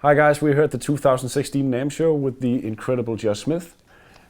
Hi guys, we're here at the 2016 NAMM show with the incredible Josh Smith.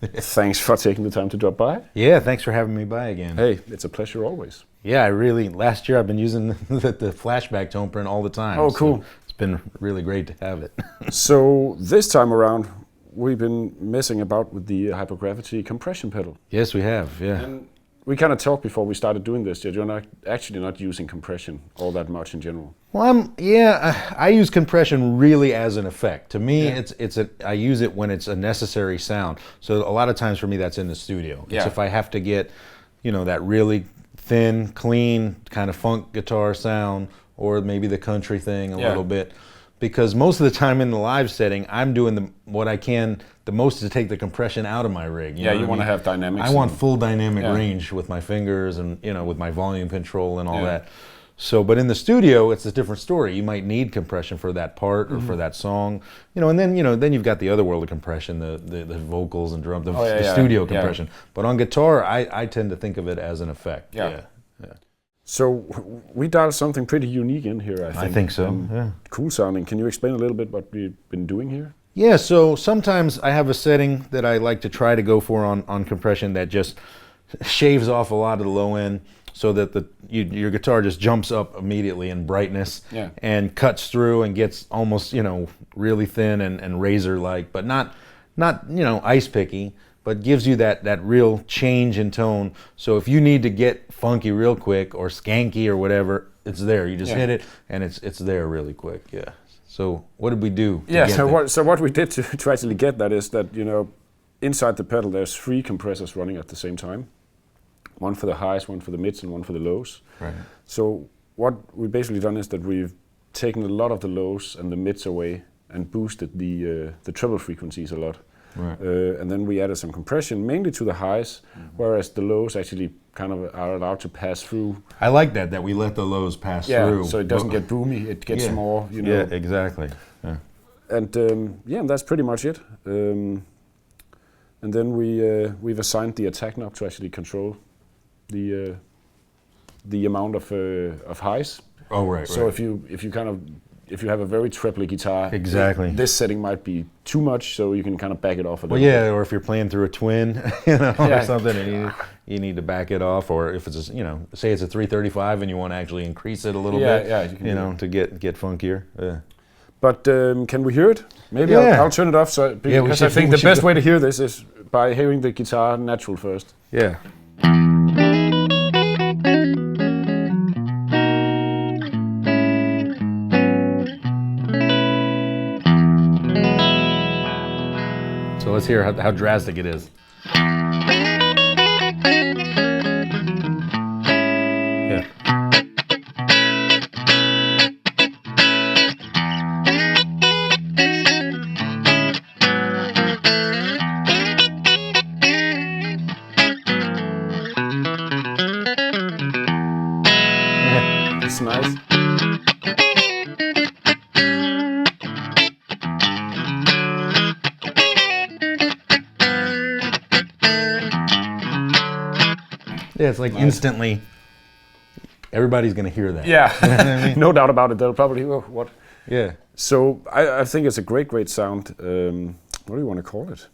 Thanks for taking the time to drop by. Yeah, thanks for having me by again. Hey, it's a pleasure always. Yeah, last year I've been using the flashback TonePrint all the time. Oh, cool. So it's been really great to have it. So this time around, we've been messing about with the HyperGravity compression pedal. Yes, we have, yeah. And we kind of talked before we started doing this that you're actually not using compression all that much in general. Well, I use compression really as an effect. To me, I use it when it's a necessary sound. So a lot of times for me, that's in the studio. It's if I have to get, that really thin, clean kind of funk guitar sound, or maybe the country thing a little bit. Because most of the time in the live setting, I'm doing what I can the most to take the compression out of my rig. You want to have dynamics. I want full dynamic range with my fingers and with my volume control and all that. So, but in the studio, it's a different story. You might need compression for that part or for that song, and then you've got the other world of compression, the vocals and drum, the studio compression. But on guitar, I tend to think of it as an effect. Yeah. So we dialed something pretty unique in here, I think. I think so, Cool sounding. Can you explain a little bit what we've been doing here? Yeah, so sometimes I have a setting that I like to try to go for on compression that just shaves off a lot of the low end so that your guitar just jumps up immediately in brightness and cuts through and gets almost, really thin and razor-like, but not ice picky, but gives you that real change in tone. So if you need to get funky real quick or skanky or whatever, it's there. You just hit it and it's there really quick. Yeah. So what did we do? So what we did to actually get that is that inside the pedal there's 3 compressors running at the same time. One for the highs, one for the mids, and one for the lows. Right. So what we've basically done is that we've taken a lot of the lows and the mids away and boosted the treble frequencies a lot. Right. And then we added some compression, mainly to the highs, whereas the lows actually kind of are allowed to pass through. I like that we let the lows pass through. So it doesn't get boomy, it gets more, Yeah, exactly. Yeah. And that's pretty much it. And then we've assigned the attack knob to actually control the amount of highs. Oh, right. So if you have a very trebly guitar, this setting might be too much, so you can kind of back it off a little bit. Or if you're playing through a twin, or something, and you need to back it off, or if it's say it's a 335 and you want to actually increase it a little bit, to get funkier. Yeah. But can we hear it? Maybe I'll turn it off. Because I think the best way to hear this is by hearing the guitar natural first. Yeah. So let's hear how drastic it is. Yeah. It's nice. Yeah, it's like instantly, everybody's going to hear that. Yeah, you know what I mean? No doubt about it. They'll probably, what? Yeah. So I think it's a great sound. What do you want to call it?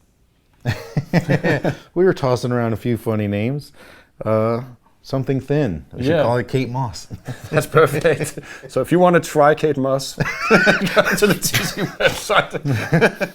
We were tossing around a few funny names. Something thin. We should call it Kate Moss. That's perfect. So if you want to try Kate Moss, go to the TC website.